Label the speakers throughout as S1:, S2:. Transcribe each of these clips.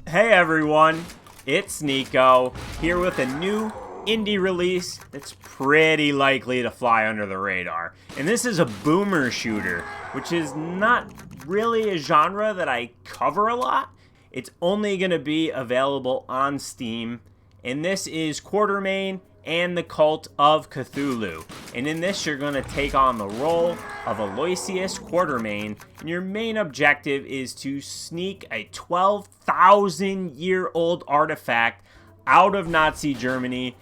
S1: Hey everyone, it's Nico, here with a new indie release that's pretty likely to fly under the radar. And this is a boomer shooter, which is not really a genre that I cover a lot. It's only going to be available on Steam, and this is Quartermain and the Cult of Cthulhu. And in this, you're going to take on the role of Aloysius Quartermain, and your main objective is to sneak a 12,000-year-old artifact out of Nazi Germany.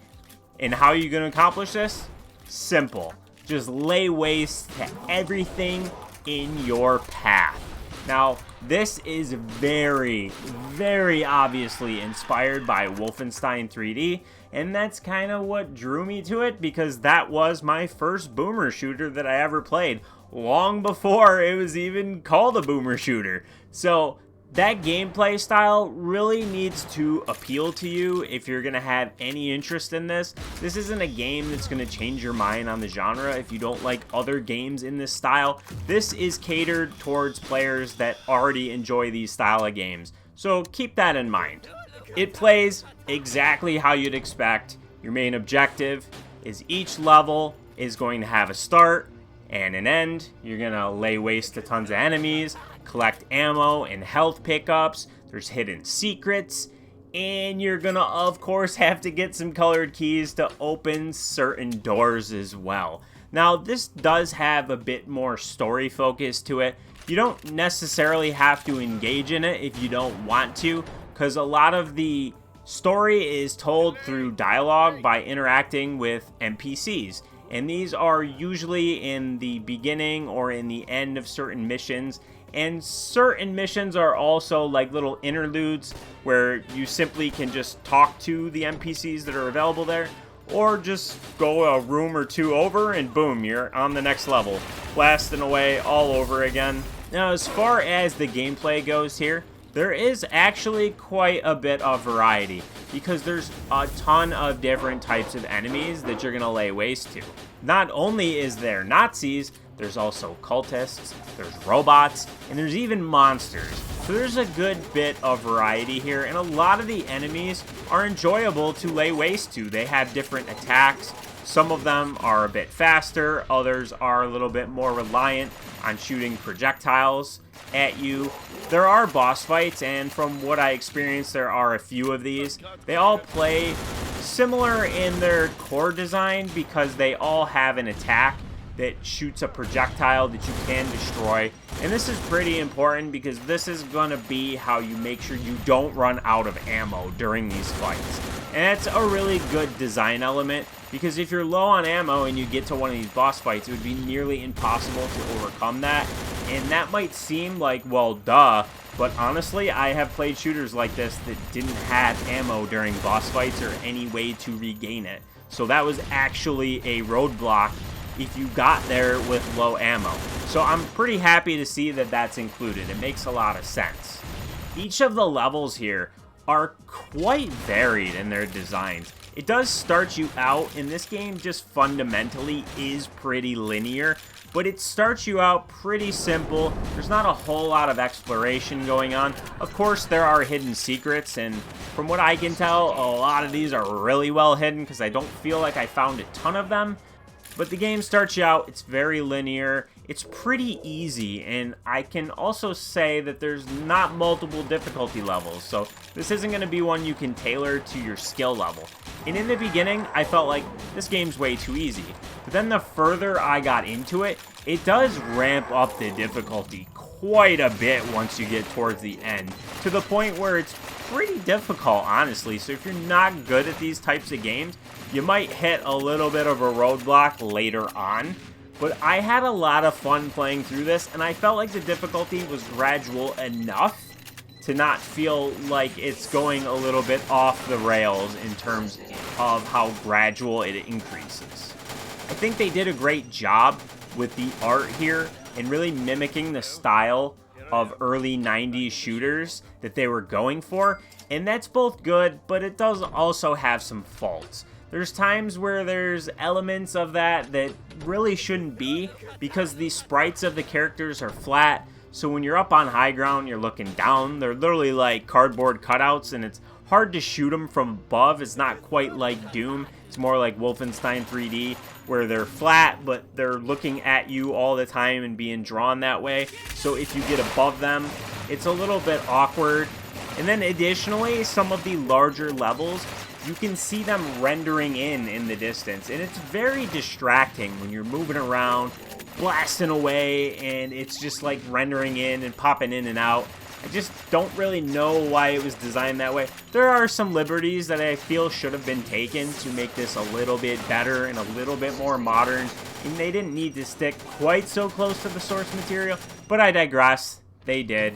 S1: And how are you going to accomplish this? Simple. Just lay waste to everything in your path. Now, this is very, very obviously inspired by Wolfenstein 3D, and that's kind of what drew me to it, because that was my first boomer shooter that I ever played, long before it was even called a boomer shooter. So that gameplay style really needs to appeal to you if you're going to have any interest in this. This isn't a game that's going to change your mind on the genre if you don't like other games in this style. This is catered towards players that already enjoy these style of games. So keep that in mind. It plays exactly how you'd expect. Your main objective is each level is going to have a start and an end. You're going to lay waste to tons of enemies, collect ammo and health pickups. There's hidden secrets, and you're gonna of course have to get some colored keys to open certain doors as well. Now, this does have a bit more story focus to it. You don't necessarily have to engage in it if you don't want to, because a lot of the story is told through dialogue by interacting with NPCs. And these are usually in the beginning or in the end of certain missions. And certain missions are also like little interludes where you simply can just talk to the NPCs that are available there, or just go a room or two over and boom, you're on the next level, blasting away all over again. Now, as far as the gameplay goes here, there is actually quite a bit of variety, because there's a ton of different types of enemies that you're going to lay waste to. Not only is there Nazis, there's also cultists, there's robots, and there's even monsters. So there's a good bit of variety here, and a lot of the enemies are enjoyable to lay waste to. They have different attacks. Some of them are a bit faster, others are a little bit more reliant on shooting projectiles at you. There are boss fights, and from what I experienced, there are a few of these. They all play similar in their core design because they all have an attack that shoots a projectile that you can destroy. And this is pretty important because this is going to be how you make sure you don't run out of ammo during these fights. And that's a really good design element, because if you're low on ammo and you get to one of these boss fights, it would be nearly impossible to overcome that. And that might seem like, well, duh, but honestly, I have played shooters like this that didn't have ammo during boss fights or any way to regain it. So that was actually a roadblock if you got there with low ammo. So I'm pretty happy to see that that's included. It makes a lot of sense. Each of the levels here are quite varied in their designs. It does start you out, and this game just fundamentally is pretty linear, but it starts you out pretty simple. There's not a whole lot of exploration going on. Of course, there are hidden secrets, and from what I can tell, a lot of these are really well hidden because I don't feel like I found a ton of them. But the game starts you out, it's very linear, it's pretty easy, and I can also say that there's not multiple difficulty levels, so this isn't going to be one you can tailor to your skill level. And in the beginning, I felt like this game's way too easy. But then the further I got into it, it does ramp up the difficulty quite a bit once you get towards the end, to the point where it's pretty difficult, honestly. So if you're not good at these types of games, you might hit a little bit of a roadblock later on. But I had a lot of fun playing through this, and I felt like the difficulty was gradual enough to not feel like it's going a little bit off the rails in terms of how gradual it increases. I think they did a great job with the art here and really mimicking the style of early 90s shooters that they were going for, and that's both good, but it does also have some faults. There's times where there's elements of that really shouldn't be, because the sprites of the characters are flat, So when you're up on high ground, you're looking down. They're literally like cardboard cutouts, and it's hard to shoot them from above. It's not quite like Doom. It's more like Wolfenstein 3D, where they're flat, but they're looking at you all the time and being drawn that way. So if you get above them, it's a little bit awkward. And then additionally, some of the larger levels, you can see them rendering in the distance. And it's very distracting when you're moving around, blasting away, and it's just like rendering in and popping in and out. I just don't really know why it was designed that way. There are some liberties that I feel should have been taken to make this a little bit better and a little bit more modern. And they didn't need to stick quite so close to the source material, but I digress. They did.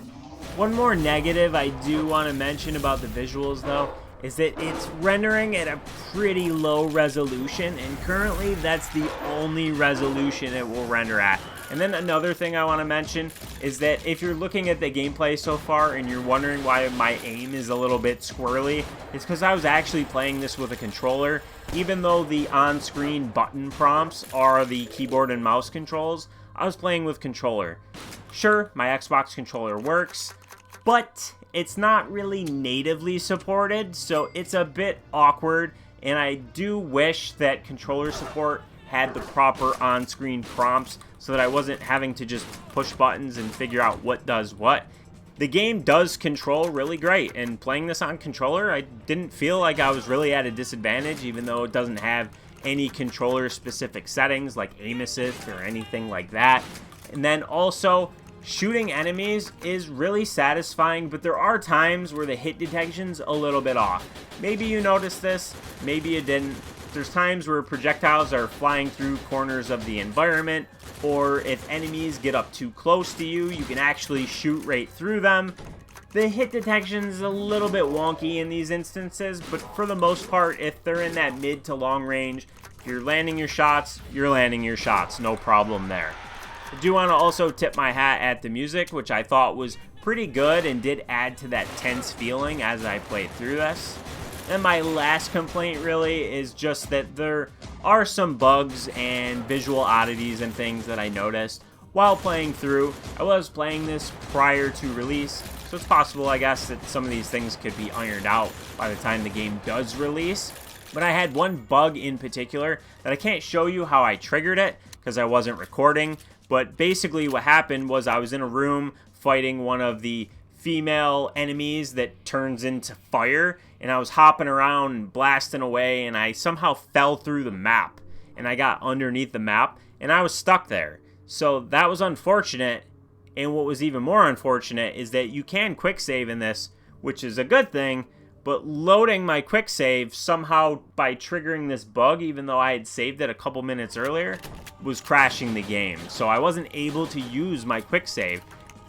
S1: One more negative I do want to mention about the visuals, though, is that it's rendering at a pretty low resolution, and currently that's the only resolution it will render at. And then another thing I want to mention is that if you're looking at the gameplay so far and you're wondering why my aim is a little bit squirrely, it's because I was actually playing this with a controller. Even though the on-screen button prompts are the keyboard and mouse controls, I was playing with controller. Sure, my Xbox controller works, but it's not really natively supported, so it's a bit awkward, and I do wish that controller support had the proper on-screen prompts so that I wasn't having to just push buttons and figure out what does what. The game does control really great, and playing this on controller, I didn't feel like I was really at a disadvantage, even though it doesn't have any controller-specific settings like aim assist or anything like that. And then also, shooting enemies is really satisfying, but there are times where the hit detection's a little bit off. Maybe you noticed this, maybe you didn't. There's times where projectiles are flying through corners of the environment, or if enemies get up too close to you, you can actually shoot right through them. The hit detection's a little bit wonky in these instances, but for the most part, if they're in that mid to long range, if you're landing your shots, you're landing your shots, no problem there. I do want to also tip my hat at the music, which I thought was pretty good and did add to that tense feeling as I played through this. And my last complaint really is just that there are some bugs and visual oddities and things that I noticed while playing through. I was playing this prior to release, so it's possible, I guess, that some of these things could be ironed out by the time the game does release. But I had one bug in particular that I can't show you how I triggered it because I wasn't recording. But basically what happened was I was in a room fighting one of the female enemies that turns into fire, and I was hopping around and blasting away, and I somehow fell through the map, and I got underneath the map, and I was stuck there. So that was unfortunate, and what was even more unfortunate is that you can quick save in this, which is a good thing, but loading my quick save somehow by triggering this bug, even though I had saved it a couple minutes earlier, was crashing the game. So I wasn't able to use my quick save.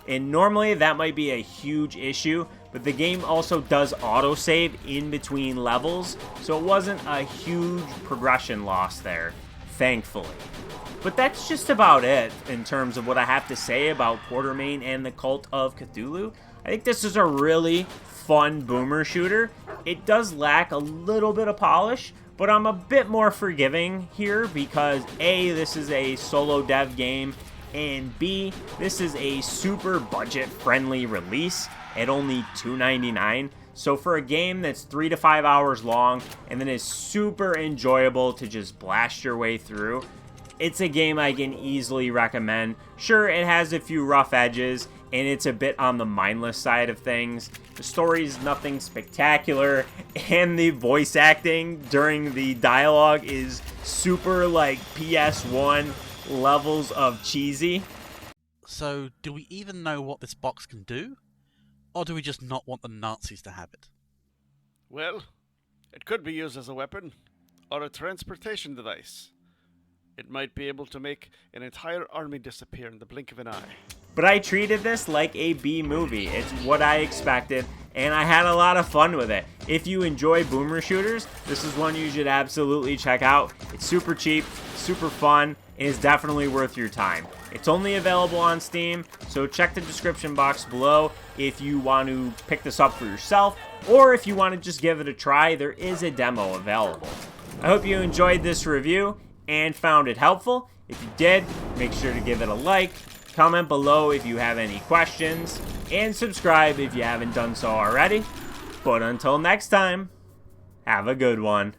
S1: And normally that might be a huge issue, but the game also does autosave in between levels, so it wasn't a huge progression loss there, thankfully. But that's just about it in terms of what I have to say about Quartermain and the Cult of Cthulhu. I think this is a really fun boomer shooter. It does lack a little bit of polish, but I'm a bit more forgiving here because A, this is a solo dev game, and B, this is a super budget-friendly release at only $2.99. So for a game that's 3 to 5 hours long and then is super enjoyable to just blast your way through, it's a game I can easily recommend. Sure, it has a few rough edges, and it's a bit on the mindless side of things. The story's nothing spectacular, and the voice acting during the dialogue is super like PS1 levels of cheesy.
S2: So, do we even know what this box can do? Or do we just not want the Nazis to have it?
S3: Well, it could be used as a weapon, or a transportation device. It might be able to make an entire army disappear in the blink of an eye.
S1: But I treated this like a B movie. It's what I expected, and I had a lot of fun with it. If you enjoy boomer shooters, this is one you should absolutely check out. It's super cheap, super fun, and is definitely worth your time. It's only available on Steam, so check the description box below if you want to pick this up for yourself, or if you want to just give it a try, there is a demo available. I hope you enjoyed this review and found it helpful. If you did, make sure to give it a like, comment below if you have any questions, and subscribe if you haven't done so already. But until next time, have a good one.